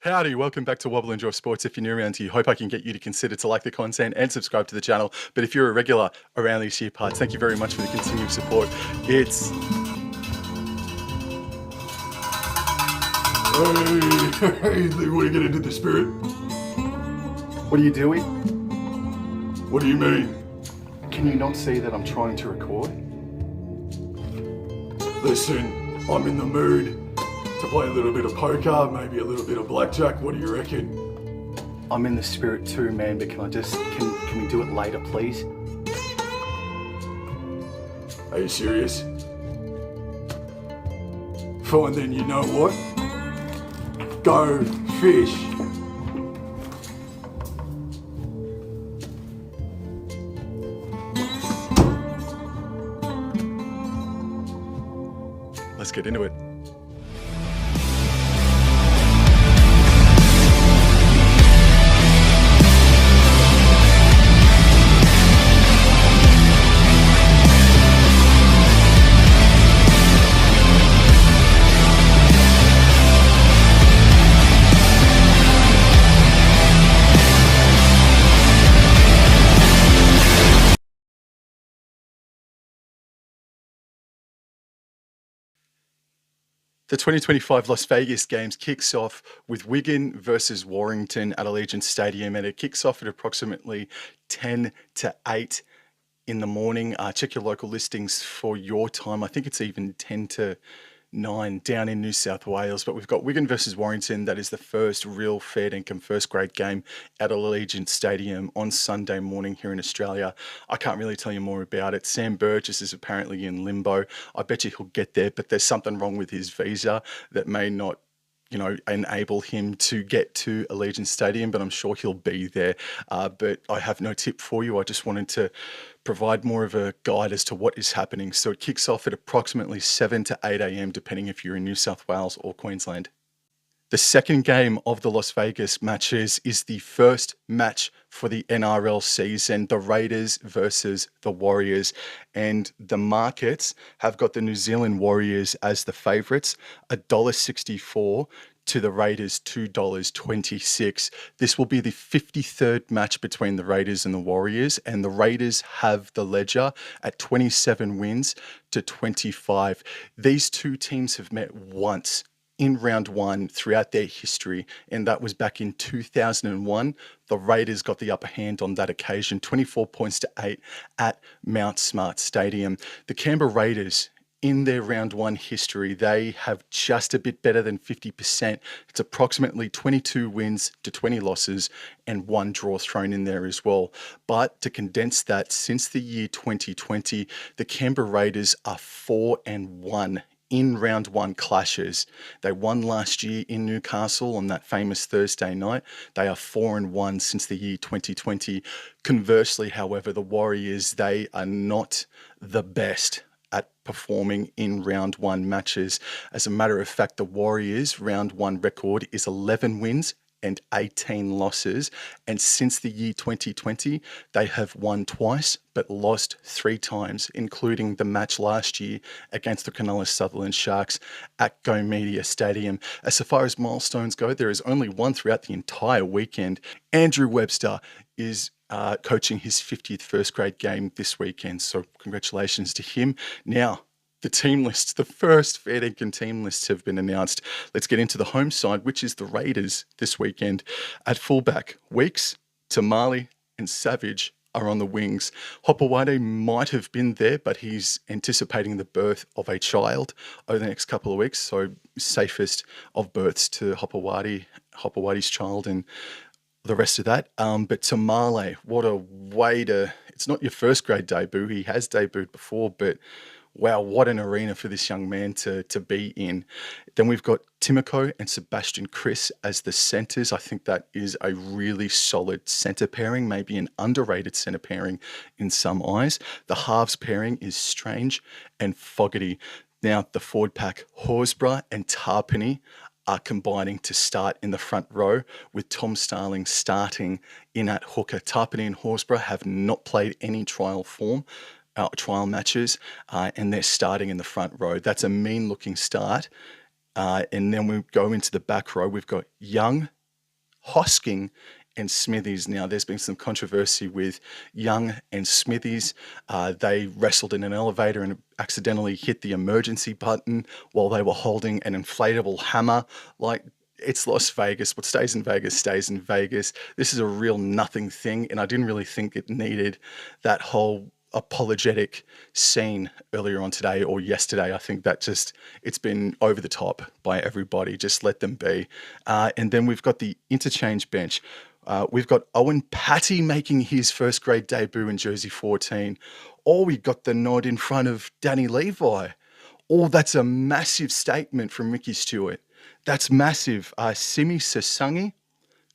Howdy, welcome back to Wobble Enjoy Sports. If you're new around here, hope I can get you to consider to like the content and subscribe to the channel. But if you're a regular around these here parts, thank you very much for the continued support. It's... Hey, they want to get into the spirit? What are you doing? What do you mean? Can you not see that I'm trying to record? Listen, I'm in the mood to play a little bit of poker, maybe a little bit of blackjack. What do you reckon? I'm in the spirit too, man, but can we do it later, please? Are you serious? Fine then, you know what? Go fish. Let's get into it. The 2025 Las Vegas Games kicks off with Wigan versus Warrington at Allegiant Stadium, and it kicks off at approximately 10 to 8 in the morning. Check your local listings for your time. I think it's even 10 to 9 down in New South Wales, but we've got Wigan versus Warrington. That is the first real fair dinkum first grade game at Allegiant Stadium on Sunday morning here in Australia. I can't really tell you more about it. Sam Burgess is apparently in limbo. I bet you he'll get there, but there's something wrong with his visa that may not enable him to get to Allegiant Stadium, but I'm sure he'll be there. But I have no tip for you. I just wanted to provide more of a guide as to what is happening. So it kicks off at approximately 7 to 8 a.m, depending if you're in New South Wales or Queensland. The second game of the Las Vegas matches is the first match for the NRL season, the Raiders versus the Warriors. And the markets have got the New Zealand Warriors as the favourites, $1.64 to the Raiders, $2.26. This will be the 53rd match between the Raiders and the Warriors, and the Raiders have the ledger at 27 wins to 25. These two teams have met once in round one throughout their history, and that was back in 2001. The Raiders got the upper hand on that occasion, 24 points to 8 at Mount Smart Stadium. The Canberra Raiders, in their round one history, they have just a bit better than 50%. It's approximately 22 wins to 20 losses and one draw thrown in there as well. But to condense that, since the year 2020, the Canberra Raiders are 4-1 in round one clashes. They won last year in Newcastle on that famous Thursday night. They are 4-1 since the year 2020. Conversely, however, the Warriors, they are not the best at performing in round one matches. As a matter of fact, the Warriors' round one record is 11 wins and 18 losses, and since the year 2020 they have won twice but lost 3 times, including the match last year against the Cronulla Sutherland Sharks at Go Media Stadium. As far as milestones go, there is only one throughout the entire weekend. Andrew Webster is coaching his 50th first grade game this weekend, so congratulations to him. Now, the team lists, the first fair dinkum team lists have been announced. Let's get into the home side, which is the Raiders this weekend. At fullback, Weeks, Tamale and Savage are on the wings. Hopewade might have been there, but he's anticipating the birth of a child over the next couple of weeks, so safest of births to Hopowade's child and the rest of that. But Tamale, what a way to... It's not your first grade debut. He has debuted before, but wow, what an arena for this young man to be in. Then we've got Timoko and Sebastian Chris as the centres. I think that is a really solid centre pairing, maybe an underrated centre pairing in some eyes. The halves pairing is Strange and Fogarty. Now, the forward pack, Horsburgh and Tarpany are combining to start in the front row, with Tom Starling starting in at hooker. Tarpany and Horsburgh have not played any trial matches, and they're starting in the front row. That's a mean-looking start. And then we go into the back row. We've got Young Hosking and Smithies. Now, there's been some controversy with Young and Smithies. They wrestled in an elevator and accidentally hit the emergency button while they were holding an inflatable hammer. Like, it's Las Vegas. What stays in Vegas stays in Vegas. This is a real nothing thing, and I didn't really think it needed that whole apologetic scene earlier on today or yesterday. I think that it's been over the top by everybody. Just let them be. And then we've got the interchange bench. We've got Owen Patty making his first grade debut in jersey 14. Or we got the nod in front of Danny Levi. Oh, that's a massive statement from Ricky Stewart. That's massive. Simi Sasangi,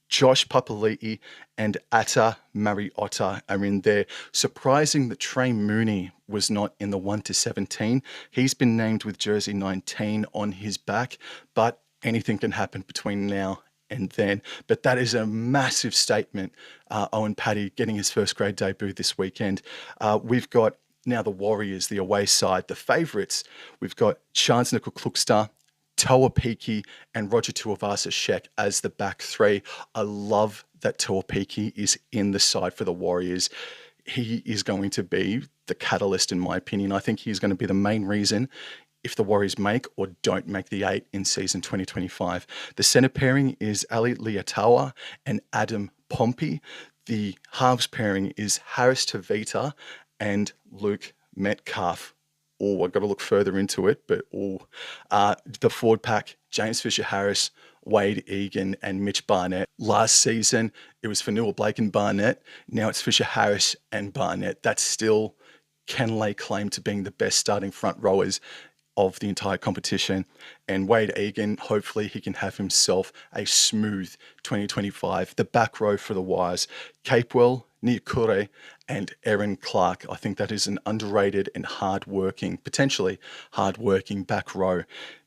Josh Papali'i, and Atta Mariotta are in there. Surprising that Trey Mooney was not in the 1-17. He's been named with jersey 19 on his back, but anything can happen between now and then. But that is a massive statement. Owen Patty getting his first grade debut this weekend. We've got now the Warriors, the away side, the favourites. We've got Chance Nickel-Klukstar, Toa Piki, and Roger Tuivasa-Sheck as the back three. I love that Toa Piki is in the side for the Warriors. He is going to be the catalyst, in my opinion. I think he's going to be the main reason if the Warriors make or don't make the 8 in season 2025. The centre pairing is Ali Liatawa and Adam Pompey. The halves pairing is Harris Tavita and Luke Metcalf. Oh, I've got to look further into it, but the forward pack, James Fisher-Harris, Wade Egan, and Mitch Barnett. Last season, it was Fanua Blake and Barnett. Now it's Fisher-Harris and Barnett. That still can lay claim to being the best starting front rowers of the entire competition. And Wade Egan, hopefully he can have himself a smooth 2025. The back row for the Wires, Capewell, Niukure, and Aaron Clark. I think that is an underrated and potentially hard-working back row.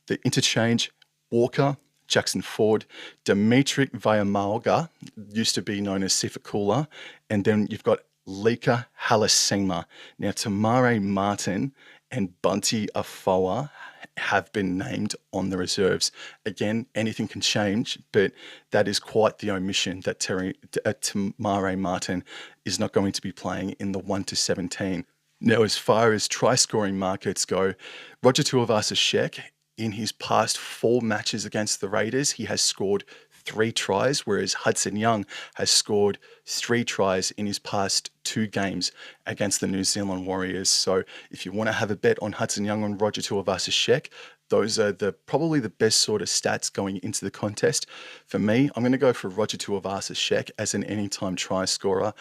The interchange, Walker, Jackson Ford, Dimitri Vaiamalga, used to be known as Sifakula, and then you've got Lika Halasima. Now, Tamare Martin and Bunty Afoa have been named on the reserves. Again, anything can change, but that is quite the omission that Tamare Martin is not going to be playing in the 1-17. Now, as far as try-scoring markets go, Roger Tuivasa-Sheck, in his past 4 matches against the Raiders, he has scored 3 tries, whereas Hudson Young has scored 3 tries in his past 2 games against the New Zealand Warriors. So if you want to have a bet on Hudson Young and Roger Tuivasa-Sheck, those are probably the best sort of stats going into the contest. For me, I'm going to go for Roger Tuivasa-Sheck as an anytime try scorer.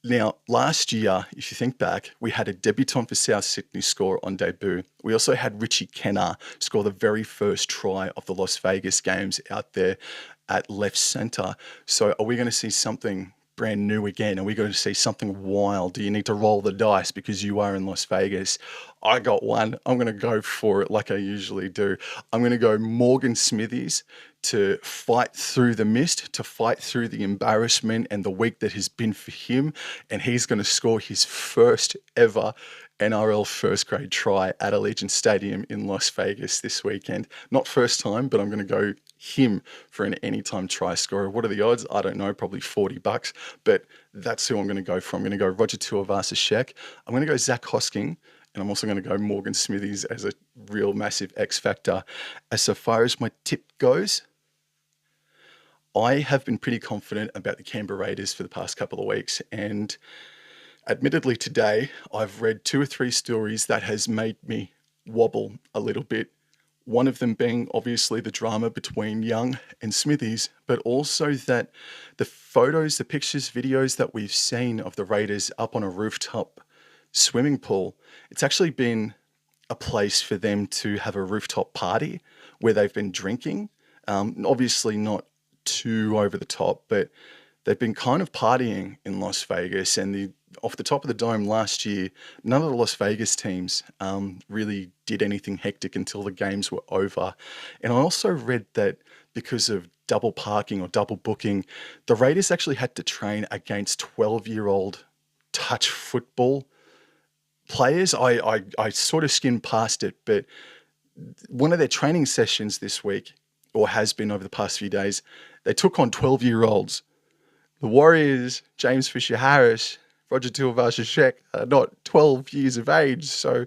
Now, last year, if you think back, we had a debutant for South Sydney score on debut. We also had Richie Kennar score the very first try of the Las Vegas games out there at left centre. So are we going to see something brand new again? Are we going to see something wild? Do you need to roll the dice because you are in Las Vegas? I got one. I'm going to go for it like I usually do. I'm going to go Morgan Smithies to fight through the mist, to fight through the embarrassment and the week that has been for him. And he's going to score his first ever NRL first grade try at Allegiant Stadium in Las Vegas this weekend. Not first time, but I'm going to go him for an anytime try scorer. What are the odds? I don't know, probably $40, but that's who I'm going to go for. I'm going to go Roger Tuivasa-Sheck. I'm going to go Zach Hosking. And I'm also going to go Morgan Smithies as a real massive X factor. As so far as my tip goes, I have been pretty confident about the Canberra Raiders for the past couple of weeks. And admittedly today, I've read 2 or 3 stories that has made me wobble a little bit. One of them being obviously the drama between Young and Smithies, but also that the photos, the pictures, videos that we've seen of the Raiders up on a rooftop swimming pool, it's actually been a place for them to have a rooftop party where they've been drinking. Obviously not too over the top, but they've been kind of partying in Las Vegas. And off the top of the dome last year, none of the Las Vegas teams really did anything hectic until the games were over. And I also read that because of double parking or double booking, the Raiders actually had to train against 12-year-old touch football players. I sort of skimmed past it, but one of their training sessions this week or has been over the past few days. They took on 12-year-olds. The Warriors, James Fisher-Harris, Roger Tuivasa-Sheck, are not 12 years of age. So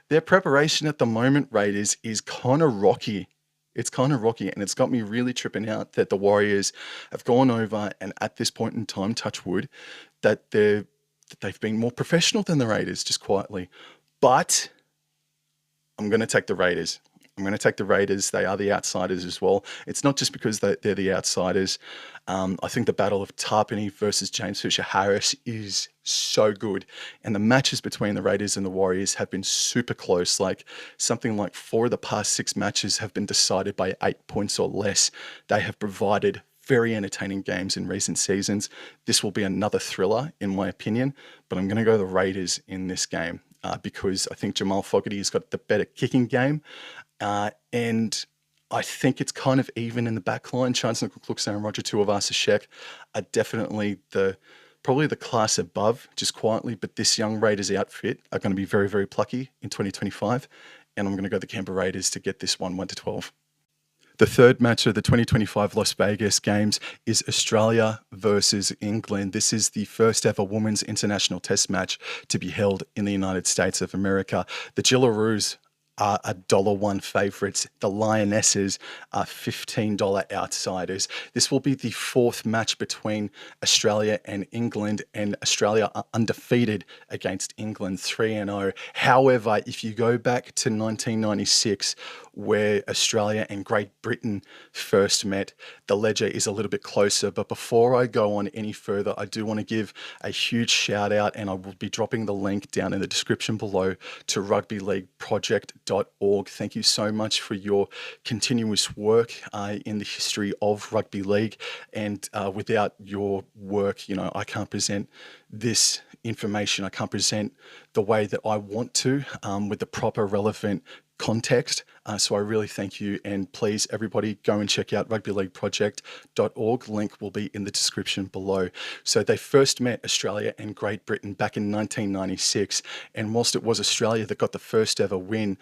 their preparation at the moment, Raiders, is kind of rocky. It's kind of rocky, and it's got me really tripping out that the Warriors have gone over, and at this point in time, touch wood, that they've been more professional than the Raiders, just quietly. But I'm going to take the Raiders. I'm going to take the Raiders. They are the outsiders as well. It's not just because they're the outsiders. I think the battle of Tarpany versus James Fisher-Harris is so good. And the matches between the Raiders and the Warriors have been super close. Like something like 4 of the past 6 matches have been decided by 8 points or less. They have provided very entertaining games in recent seasons. This will be another thriller, in my opinion, but I'm going to go the Raiders in this game because I think Jamal Fogarty has got the better kicking game. And I think it's kind of even in the back line. Chancellor Cook and Roger Tuivasa-Sheck are definitely probably the class above, just quietly. But this young Raiders outfit are going to be very, very plucky in 2025. And I'm going to go the Canberra Raiders to get this one 1-12. The third match of the 2025 Las Vegas Games is Australia versus England. This is the first ever women's international test match to be held in the United States of America. The Jillaroos are $1 favourites. The Lionesses are $15 outsiders. This will be the 4th match between Australia and England, and Australia are undefeated against England, 3-0. However, if you go back to 1996, where Australia and Great Britain first met, the ledger is a little bit closer. But before I go on any further, I do want to give a huge shout out, and I will be dropping the link down in the description below to rugbyleagueproject.org. Thank you so much for your continuous work in the history of rugby league. And without your work, I can't present this information. I can't present the way that I want to with the proper relevant context. So I really thank you, and please everybody go and check out rugbyleagueproject.org. Link will be in the description below. So they first met Australia and Great Britain back in 1996, and whilst it was Australia that got the first ever win,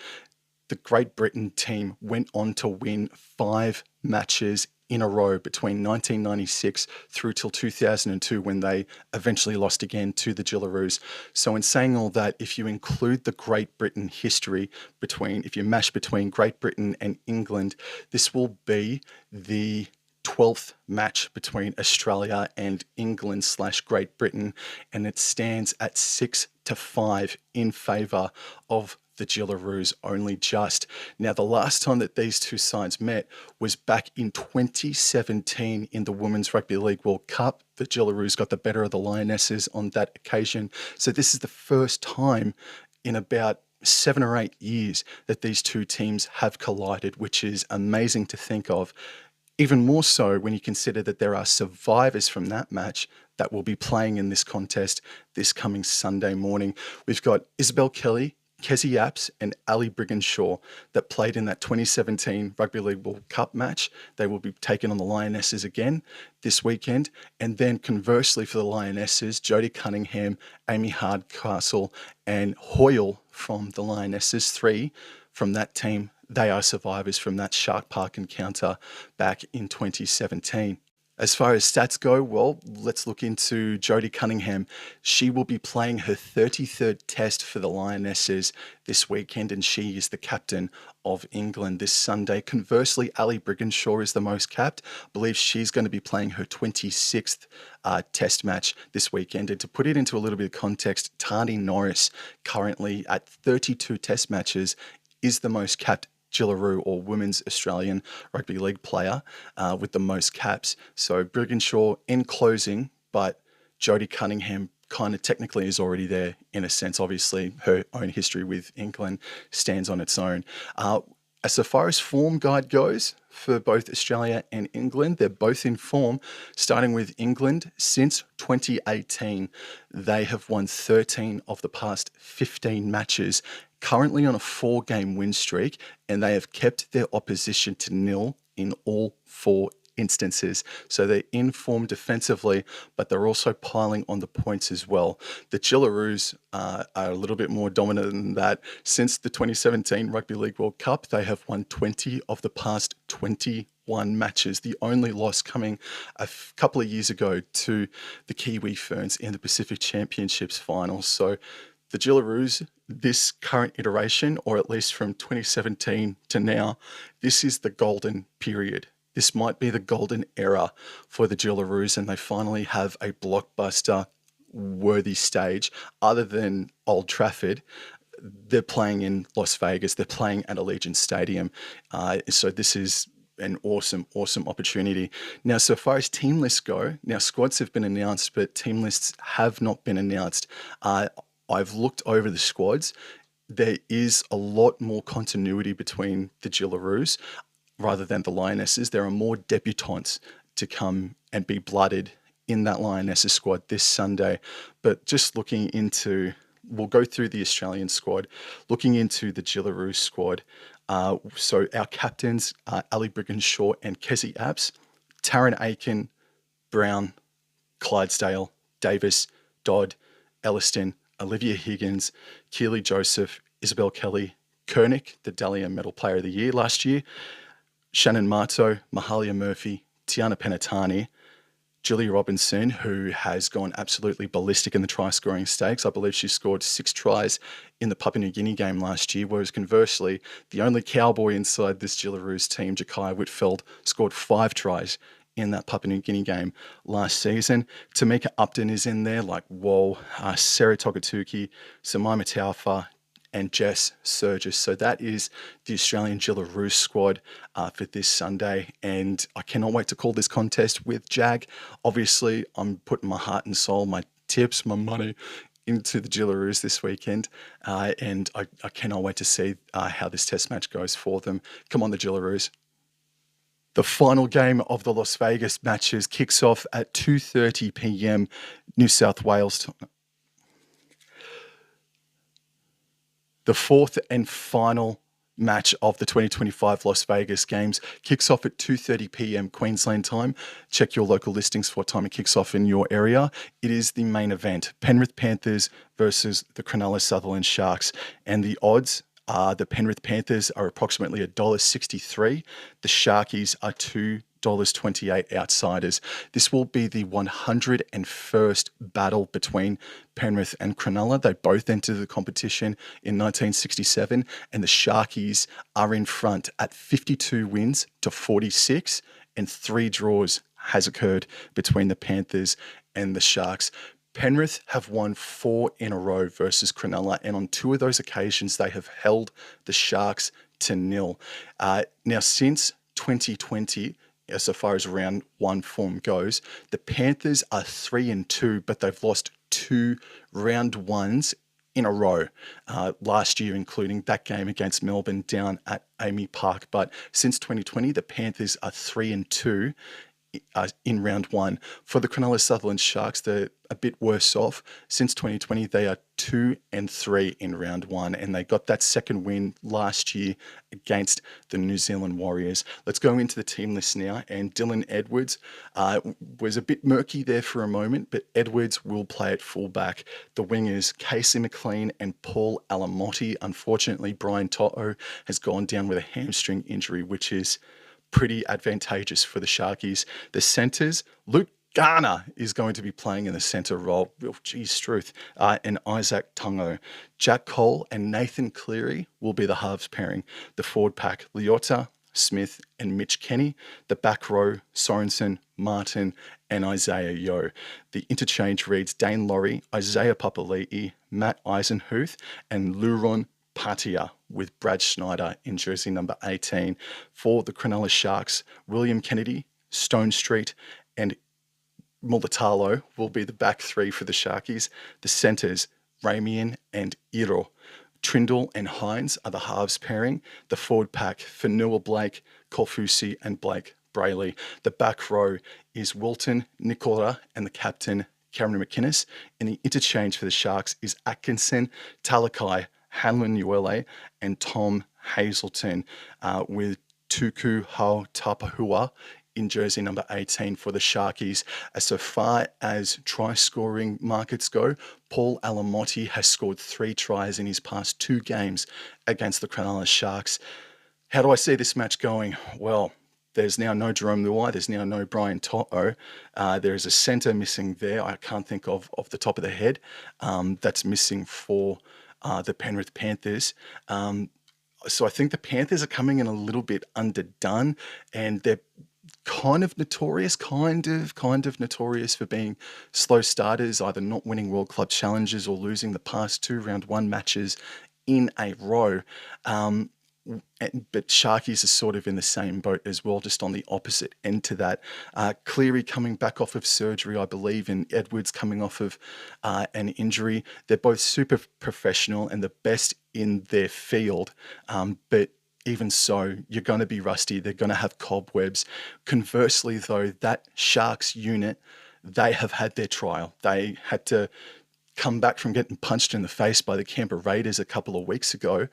the Great Britain team went on to win 5 matches in a row between 1996 through till 2002, when they eventually lost again to the Jillaroos. So in saying all that, if you include the Great Britain history if you mash between Great Britain and England, this will be the 12th match between Australia and England / Great Britain, and it stands at 6-5 in favour of the Jillaroos, only just. Now, the last time that these two sides met was back in 2017 in the Women's Rugby League World Cup. The Jillaroos got the better of the Lionesses on that occasion. So this is the first time in about 7 or 8 years that these two teams have collided, which is amazing to think of. Even more so when you consider that there are survivors from that match that will be playing in this contest this coming Sunday morning. We've got Isabel Kelly, Kezzy Apps and Ali Brigginshaw that played in that 2017 Rugby League World Cup match. They will be taking on the Lionesses again this weekend. And then conversely for the Lionesses, Jodie Cunningham, Amy Hardcastle and Hoyle from the Lionesses, 3 from that team. They are survivors from that Shark Park encounter back in 2017. As far as stats go, well, let's look into Jodie Cunningham. She will be playing her 33rd test for the Lionesses this weekend, and she is the captain of England this Sunday. Conversely, Ali Brigginshaw is the most capped. I believe she's going to be playing her 26th test match this weekend. And to put it into a little bit of context, Tani Norris, currently at 32 test matches, is the most capped Jillaroo or Women's Australian Rugby League player with the most caps. So Brigginshaw in closing, but Jodie Cunningham kind of technically is already there in a sense. Obviously, her own history with England stands on its own. As far as form guide goes, for both Australia and England, they're both in form. Starting with England, since 2018, they have won 13 of the past 15 matches, currently on a 4-game win streak, and they have kept their opposition to nil in all 4 instances. So they're in form defensively, but they're also piling on the points as well. The Gillaroos are a little bit more dominant than that. Since the 2017 Rugby League World Cup, they have won 20 of the past 21 matches. The only loss coming a couple of years ago to the Kiwi Ferns in the Pacific Championships finals. So the Gillaroos, this current iteration, or at least from 2017 to now, this is the golden period. This might be the golden era for the Gillaroos, and they finally have a blockbuster worthy stage other than Old Trafford. They're playing in Las Vegas. They're playing at Allegiant Stadium. So this is an awesome opportunity. Now, so far as team lists go, now squads have been announced, but team lists have not been announced. I've looked over the squads. There is a lot more continuity between the Gillaroos rather than the Lionesses. There are more debutants to come and be blooded in that Lionesses squad this Sunday. But just looking into, we'll go through the Australian squad, looking into the Gillaroos squad. So our captains are Ali Brigginshaw and Kezi Apps, Taryn Aiken, Brown, Clydesdale, Davis, Dodd, Elliston, Olivia Higgins, Keely Joseph, Isabel Kelly, Kernick, the Dahlia Medal Player of the Year last year, Shannon Marto, Mahalia Murphy, Tiana Penatani, Julia Robinson, who has gone absolutely ballistic in the try-scoring stakes. I believe she scored 6 tries in the Papua New Guinea game last year, whereas conversely, the only cowboy inside this Gillaroos team, Jakaya Whitfield, scored 5 tries in that Papua New Guinea game last season. Tamika Upton is in there, like, whoa. Sarah Togatuki, Samaima Taufa, and Jess Surgis. So that is the Australian Gillaroos squad for this Sunday. And I cannot wait to call this contest with Jag. Obviously, I'm putting my heart and soul, my tips, my money into the Gillaroos this weekend. And I cannot wait to see how this test match goes for them. Come on, the Gillaroos. The final game of the Las Vegas matches kicks off at 2:30 p.m. New South Wales time. The fourth and final match of the 2025 Las Vegas Games kicks off at 2:30 p.m. Queensland time. Check your local listings for what time it kicks off in your area. It is the main event, Penrith Panthers versus the Cronulla Sutherland Sharks. And the odds are the Penrith Panthers are approximately $1.63. The Sharkies are $2.28 outsiders. This will be the 101st battle between Penrith and Cronulla. They both entered the competition in 1967, and the Sharkies are in front at 52 wins to 46, and 3 draws has occurred between the Panthers and the Sharks. Penrith have won 4 in a row versus Cronulla, and on 2 of those occasions, they have held the Sharks to 0. Now, since 2020, so far as round 1 form goes, the Panthers are 3-2, but they've lost 2 round 1s in a row last year, including that game against Melbourne down at Amy Park. But since 2020, the Panthers are 3-2 in round 1. For the Cronulla Sutherland Sharks, they're a bit worse off. Since 2020, they are 2-3 in round 1, and they got that second win last year against the New Zealand Warriors. Let's go into the team list now, and Dylan Edwards was a bit murky there for a moment, but Edwards will play at fullback. The wingers, Casey McLean and Paul Alamotti. Unfortunately, Brian To'o has gone down with a hamstring injury, which is pretty advantageous for the Sharkies. The centres, Luke Garner is going to be playing in the centre role. Oh, geez, Struth. And Isaac Tungo. Jack Cole and Nathan Cleary will be the halves pairing. The forward pack, Leota, Smith and Mitch Kenny. The back row, Sorensen, Martin and Isaiah Yeo. The interchange reads Dane Laurie, Isaiah Papali'i, Matt Eisenhuth and Luron Patia, with Brad Schneider in jersey number 18. For the Cronulla Sharks, William Kennedy, Stone Street and Mulatalo will be the back 3 for the Sharkies. The centres, Ramian and Iro. Trindle and Hines are the halves pairing. The forward pack, Fanua Blake, Kolfusi and Blake Brayley. The back row is Wilton, Nicola and the captain, Cameron McInnes. And the interchange for the Sharks is Atkinson, Talakai, Hanlon Uele and Tom Hazelton, with Tuku Hau Tapahua in jersey number 18 for the Sharkies. As so far as try scoring markets go, Paul Alamotti has scored 3 tries in his past 2 games against the Cronulla Sharks. How do I see this match going? Well, there's now no Jerome Luai. There's now no Brian To'o. There is a centre missing there. I can't think of off the top of the head. That's missing for the Penrith Panthers. So I think the Panthers are coming in a little bit underdone, and they're kind of notorious for being slow starters, either not winning World Club Challenges or losing the past 2 round 1 matches in a row. But Sharkies are sort of in the same boat as well, just on the opposite end to that. Cleary coming back off of surgery, I believe, and Edwards coming off of an injury. They're both super professional and the best in their field, but even so, you're going to be rusty. They're going to have cobwebs. Conversely, though, that Sharks unit, they have had their trial. They had to come back from getting punched in the face by the Canberra Raiders a couple of weeks ago.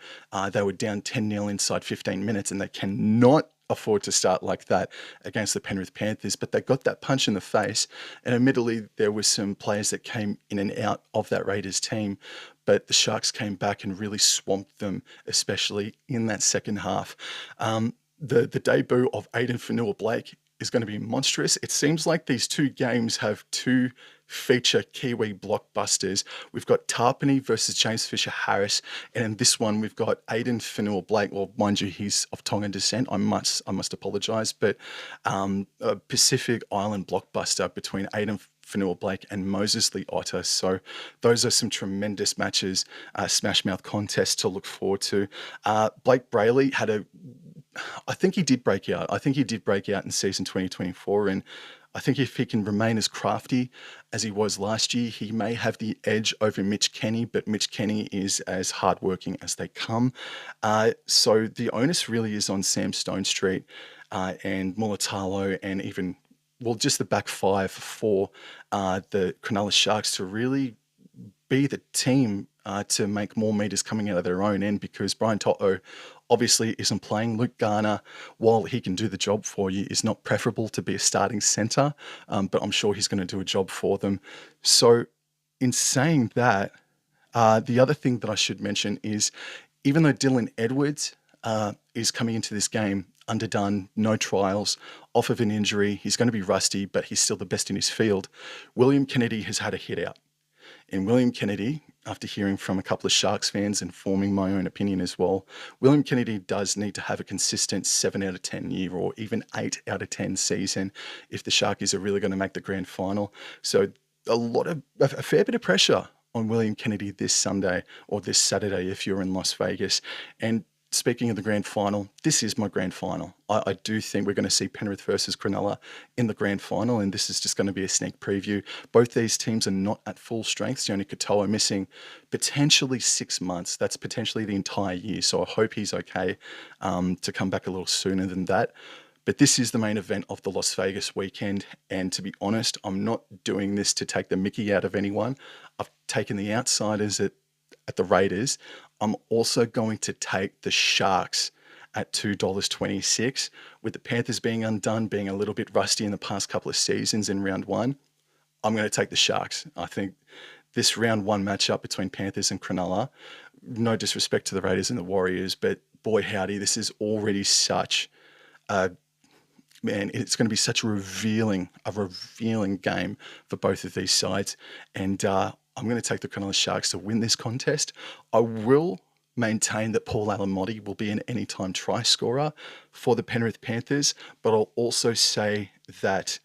They were down 10-0 inside 15 minutes, and they cannot afford to start like that against the Penrith Panthers. But they got that punch in the face, and admittedly, there were some players that came in and out of that Raiders team, but the Sharks came back and really swamped them, especially in that second half. The debut of Aiden Fanua-Blake is going to be monstrous. It seems like these 2 games have 2 feature Kiwi blockbusters. We've got Tarpany versus James Fisher-Harris, and in this one we've got Aiden Fanua-Blake. Well, mind you, he's of Tongan descent. I must apologise, but a Pacific Island blockbuster between Aiden Fanua-Blake and Moses Lee Otter. So those are some tremendous matches, smash mouth contests to look forward to. Blake Brayley I think he did break out. I think he did break out in season 2024, and I think if he can remain as crafty as he was last year, he may have the edge over Mitch Kenny, but Mitch Kenny is as hardworking as they come. So the onus really is on Sam Stonestreet and Mulatalo, and even, well, just the back 5 for the Cronulla Sharks to really be the team to make more meters coming out of their own end, because Brian To'o obviously isn't playing. Luke Garner, while he can do the job for you, is not preferable to be a starting centre, but I'm sure he's going to do a job for them. So in saying that, the other thing that I should mention is, even though Dylan Edwards is coming into this game underdone, no trials, off of an injury, he's going to be rusty, but he's still the best in his field. William Kennedy has had a hit out. And William Kennedy, after hearing from a couple of Sharks fans and forming my own opinion as well, William Kennedy does need to have a consistent 7 out of 10 year, or even 8 out of 10 season, if the Sharkies are really going to make the grand final. So a fair bit of pressure on William Kennedy this Sunday, or this Saturday if you're in Las Vegas. And speaking of the grand final, this is my grand final. I do think we're going to see Penrith versus Cronulla in the grand final, and this is just going to be a sneak preview. Both these teams are not at full strength. Sione Katoa missing potentially 6 months. That's potentially the entire year, so I hope he's okay to come back a little sooner than that. But this is the main event of the Las Vegas weekend, and to be honest, I'm not doing this to take the mickey out of anyone. I've taken the outsiders at the Raiders. I'm also going to take the Sharks at $2.26, with the Panthers being undone, being a little bit rusty in the past couple of seasons in round 1. I'm going to take the Sharks. I think this round 1 matchup between Panthers and Cronulla, no disrespect to the Raiders and the Warriors, but boy howdy, this is already such it's going to be such a revealing game for both of these sides. And I'm going to take the Cronulla Sharks to win this contest. I will maintain that Paul Alamotti will be an anytime try scorer for the Penrith Panthers, but I'll also say that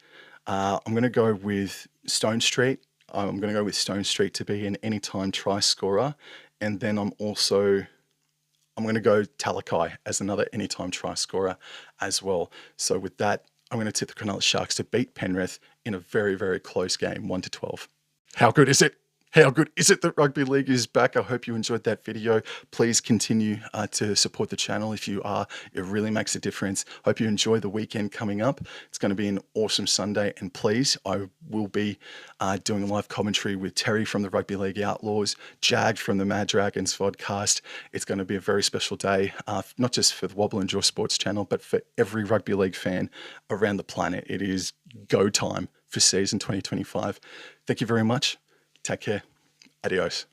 I'm going to go with Stonestreet. I'm going to go with Stonestreet to be an anytime try scorer, and then I'm going to go Talakai as another anytime try scorer as well. So with that, I'm going to tip the Cronulla Sharks to beat Penrith in a very, very close game, 1-12. How good is it? How good is it that rugby league is back? I hope you enjoyed that video. Please continue to support the channel if you are. It really makes a difference. Hope you enjoy the weekend coming up. It's going to be an awesome Sunday. And please, I will be doing a live commentary with Terry from the Rugby League Outlaws, Jag from the Mad Dragons podcast. It's going to be a very special day, not just for the Wobble and Jaw Sports channel, but for every rugby league fan around the planet. It is go time for season 2025. Thank you very much. Take care. Adios.